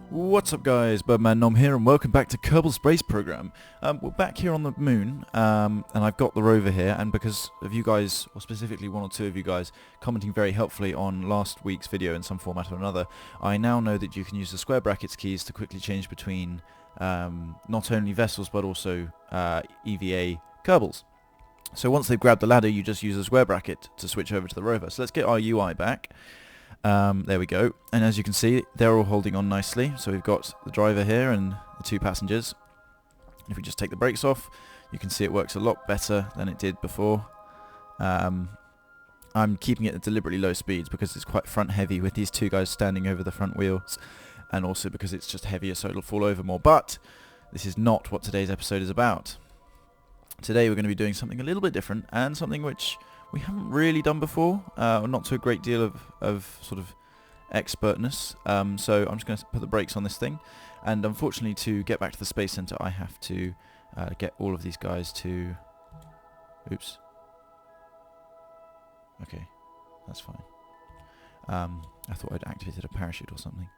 What's up guys, Birdman Nom here and welcome back to Kerbal Space Program. We're back here on the moon and I've got the rover here, and because of you guys, or specifically one or two of you guys, commenting very helpfully on last week's video in some format or another, I now know that you can use the square brackets keys to quickly change between not only vessels but also EVA Kerbals. So once they've grabbed the ladder, you just use a square bracket to switch over to the rover. So let's get our UI back. There we go, and as you can see they're all holding on nicely. So we've got the driver here and the two passengers. If we just take the brakes off, you can see it works a lot better than it did before. I'm keeping it at deliberately low speeds because it's quite front heavy with these two guys standing over the front wheels, and also because it's just heavier so it'll fall over more. But this is not what today's episode is about. Today we're going to be doing something a little bit different, and something which we haven't really done before, not to a great deal of sort of expertness. So I'm just going to put the brakes on this thing, and unfortunately to get back to the Space Center I have to get all of these guys to... Oops. Okay, that's fine. I thought I'd activated a parachute or something.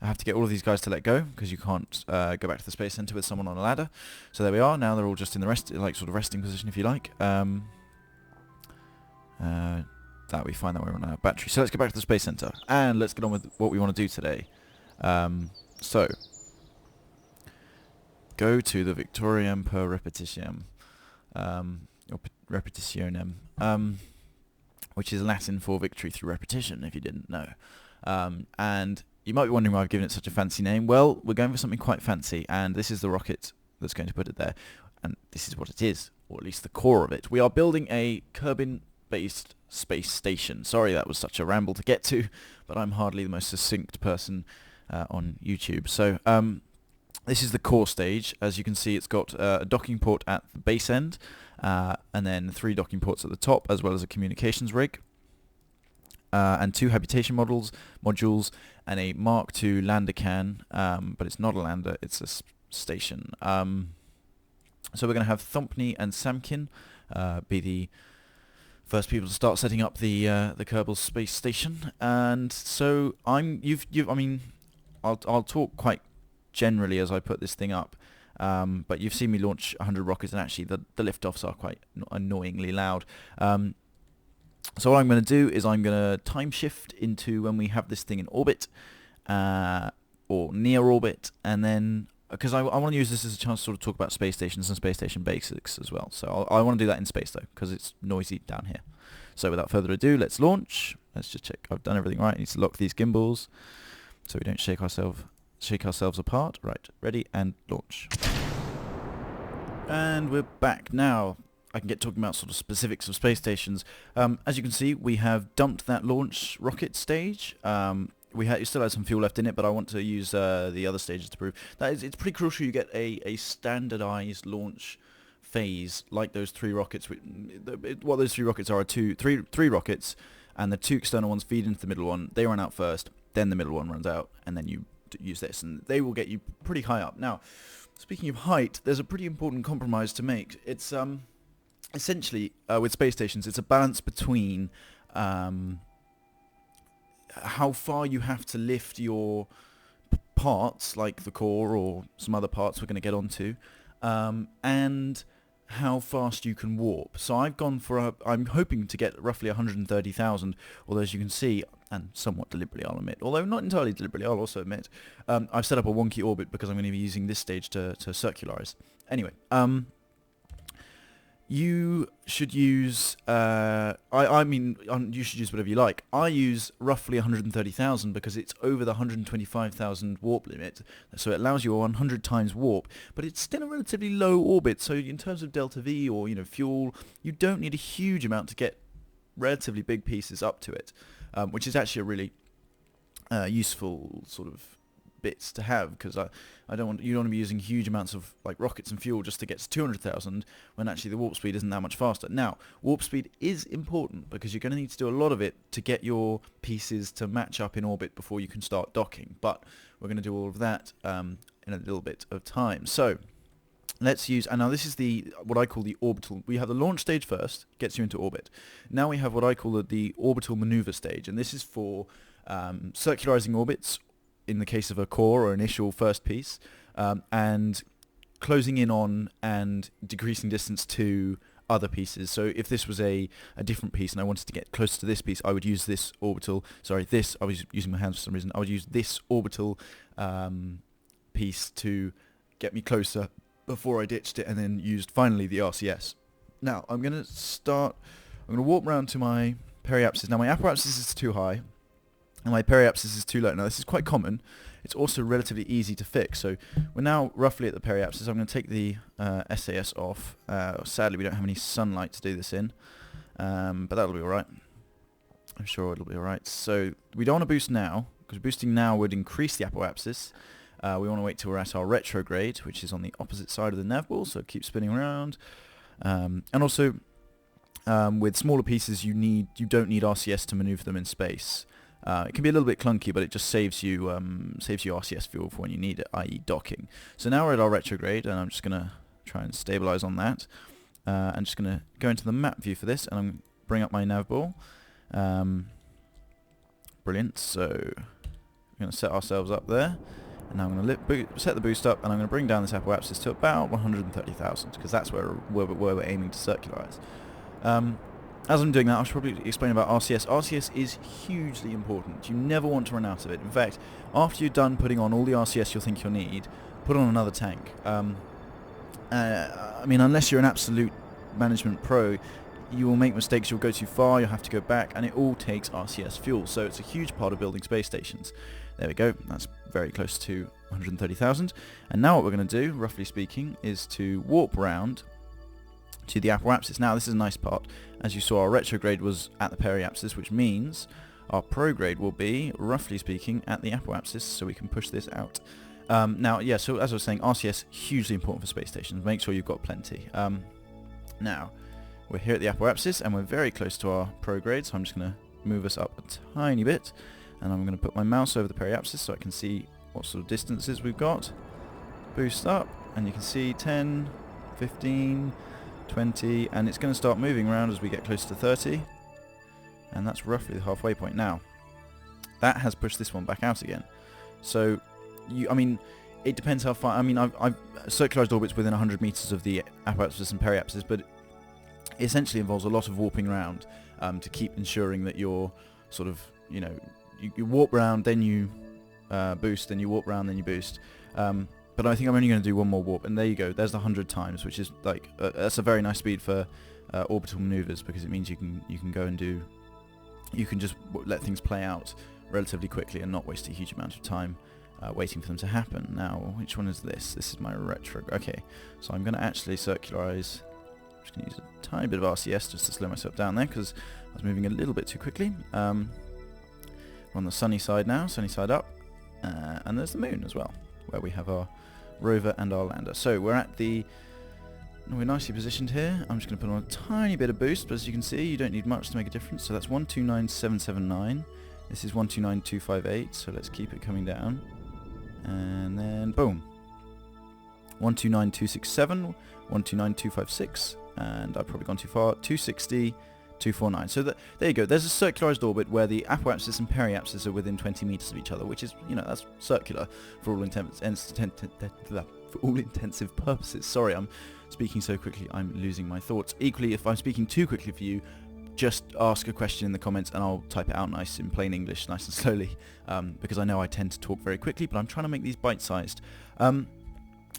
I have to get all of these guys to let go because you can't go back to the Space Center with someone on a ladder. So there we are. Now they're all just in the sort of resting position, if you like. That we find that we're on our battery. So let's get back to the Space Center and let's get on with what we want to do today. So go to the Victoriam per repetitionem, or repetitionem, which is Latin for victory through repetition, if you didn't know. And you might be wondering why I've given it such a fancy name. Well, we're going for something quite fancy, and this is the rocket that's going to put it there. And this is what it is, or at least the core of it. We are building a Kerbal-based space station. Sorry that was such a ramble to get to, but I'm hardly the most succinct person on YouTube. So this is the core stage. As you can see, it's got a docking port at the base end, and then 3 docking ports at the top, as well as a communications rig. And 2 habitation modules, and a Mark II lander can, but it's not a lander, it's a station. So we're going to have Thumpney and Samkin be the first people to start setting up the Kerbal space station. And so I mean, I'll talk quite generally as I put this thing up. But you've seen me launch 100 rockets, and actually the liftoffs are quite annoyingly loud. So what I'm going to do is I'm going to time shift into when we have this thing in orbit, or near orbit, and then, because I want to use this as a chance to sort of talk about space stations and space station basics as well. So I want to do that in space though, because it's noisy down here. So without further ado, let's launch. Let's just check I've done everything right. I need to lock these gimbals so we don't shake ourselves apart. Right, ready and launch. And we're back now. I can get talking about sort of specifics of space stations. As you can see, we have dumped that launch rocket stage. You still have some fuel left in it, but I want to use the other stages to prove that it's pretty crucial you get a standardized launch phase like those 3 rockets. What those 3 rockets are three rockets, and the 2 external ones feed into the middle one. They run out first, then the middle one runs out, and then you use this, and they will get you pretty high up. Now, speaking of height, there's a pretty important compromise to make. It's essentially, with space stations, it's a balance between how far you have to lift your parts, like the core or some other parts we're going to get onto, and how fast you can warp. So I've gone for I'm hoping to get roughly 130,000, although as you can see, and somewhat deliberately I'll admit, although not entirely deliberately I'll also admit, I've set up a wonky orbit because I'm going to be using this stage to circularize. Anyway, you should use, I mean, you should use whatever you like. I use roughly 130,000 because it's over the 125,000 warp limit, so it allows you a 100 times warp, but it's still a relatively low orbit, so in terms of delta V or, fuel, you don't need a huge amount to get relatively big pieces up to it, which is actually a really useful sort of bits to have, because you don't want to be using huge amounts of like rockets and fuel just to get to 200,000 when actually the warp speed isn't that much faster. Now, warp speed is important because you're going to need to do a lot of it to get your pieces to match up in orbit before you can start docking, but we're going to do all of that in a little bit of time. So let's use, and now this is what I call the orbital. We have the launch stage first, gets you into orbit. Now we have what I call the orbital maneuver stage, and this is for circularizing orbits in the case of a core or initial first piece, and closing in on and decreasing distance to other pieces. So if this was a different piece and I wanted to get closer to this piece, I would use this orbital, I was using my hands for some reason, I would use this orbital piece to get me closer before I ditched it, and then used finally the RCS. Now I'm going to warp around to my periapsis. Now my apoapsis is too high and my periapsis is too low. Now this is quite common. It's also relatively easy to fix. So we're now roughly at the periapsis. I'm going to take the SAS off. Sadly we don't have any sunlight to do this in, but that'll be alright. I'm sure it'll be alright. So we don't want to boost now, because boosting now would increase the apoapsis. We want to wait till we're at our retrograde, which is on the opposite side of the nav ball, so keep spinning around. And also, with smaller pieces, you don't need RCS to maneuver them in space. It can be a little bit clunky, but it just saves you RCS fuel for when you need it, i.e. docking. So now we're at our retrograde, and I'm just going to try and stabilize on that. I'm just going to go into the map view for this, and I'm going to bring up my nav ball. Brilliant. So we're going to set ourselves up there. And now I'm going to set the boost up, and I'm going to bring down this apoapsis to about 130,000, because that's where we're aiming to circularize. As I'm doing that, I should probably explain about RCS. RCS is hugely important. You never want to run out of it. In fact, after you're done putting on all the RCS you'll think you'll need, put on another tank. I mean, unless you're an absolute management pro, you will make mistakes, you'll go too far, you'll have to go back, and it all takes RCS fuel. So it's a huge part of building space stations. There we go, that's very close to 130,000. And now what we're going to do, roughly speaking, is to warp round to the apoapsis. Now this is a nice part. As you saw, our retrograde was at the periapsis, which means our prograde will be, roughly speaking, at the apoapsis, so we can push this out. Now, yeah, so as I was saying, RCS, hugely important for space stations. Make sure you've got plenty. Now, we're here at the apoapsis, and we're very close to our prograde, so I'm just going to move us up a tiny bit. And I'm going to put my mouse over the periapsis so I can see what sort of distances we've got. Boost up, and you can see 10, 15, 20, and it's going to start moving around as we get close to 30. And that's roughly the halfway point. Now, that has pushed this one back out again. So, I mean, it depends how far. I mean, I've circularized orbits within 100 meters of the apoapsis and periapsis, but it essentially involves a lot of warping around to keep ensuring that you're sort of, you know, you warp round, then you boost, then you warp round, then you boost. But I think I'm only going to do one more warp, and there you go. There's the 100 times, which is like that's a very nice speed for orbital maneuvers, because it means you can go and do, you can just let things play out relatively quickly and not waste a huge amount of time waiting for them to happen. Now, which one is this? This is my retro. Okay, so I'm going to actually circularize. I'm just going to use a tiny bit of RCS just to slow myself down there, because I was moving a little bit too quickly. We're on the sunny side now, sunny side up, and there's the moon as well, where we have our rover and our lander. So we're nicely positioned here. I'm just going to put on a tiny bit of boost, but as you can see, you don't need much to make a difference. So that's 129779. This is 129258, so let's keep it coming down. And then, boom. 129267, 129256, and I've probably gone too far, 260, 249. So there you go. There's a circularized orbit where the apoapsis and periapsis are within 20 meters of each other, which is, you know, that's circular for all intensive purposes. Sorry, I'm speaking so quickly, I'm losing my thoughts. Equally, if I'm speaking too quickly for you, just ask a question in the comments and I'll type it out nice in plain English, nice and slowly, because I know I tend to talk very quickly, but I'm trying to make these bite-sized.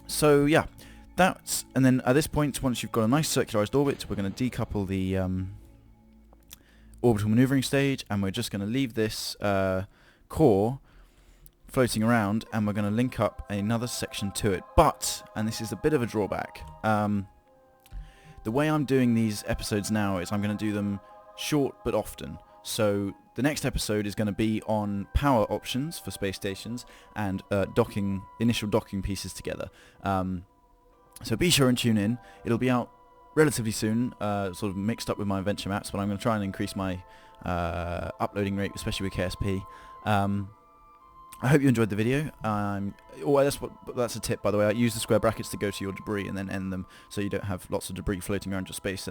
So yeah, and then at this point, once you've got a nice circularized orbit, we're going to decouple the orbital maneuvering stage, and we're just going to leave this core floating around, and we're going to link up another section to it. But, and this is a bit of a drawback, the way I'm doing these episodes now is I'm going to do them short but often. So the next episode is going to be on power options for space stations and initial docking pieces together. So be sure and tune in. It'll be out relatively soon, sort of mixed up with my adventure maps, but I'm going to try and increase my uploading rate, especially with KSP. I hope you enjoyed the video. That's a tip, by the way. I use the square brackets to go to your debris and then end them, so you don't have lots of debris floating around your space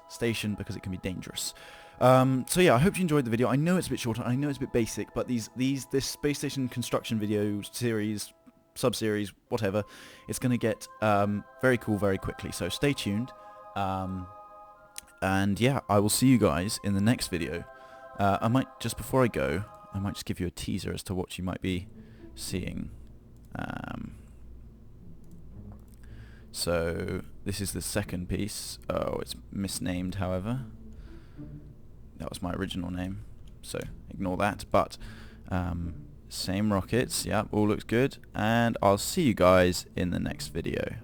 station, because it can be dangerous. So yeah, I hope you enjoyed the video. I know it's a bit short, I know it's a bit basic, but this space station construction video series, sub-series, whatever, it's going to get very cool very quickly. So stay tuned. And yeah, I will see you guys in the next video. I might, just before I go, I might just give you a teaser as to what you might be seeing. So this is the second piece. Oh, it's misnamed, however. That was my original name, so ignore that. But same rockets, yeah, all looks good. And I'll see you guys in the next video.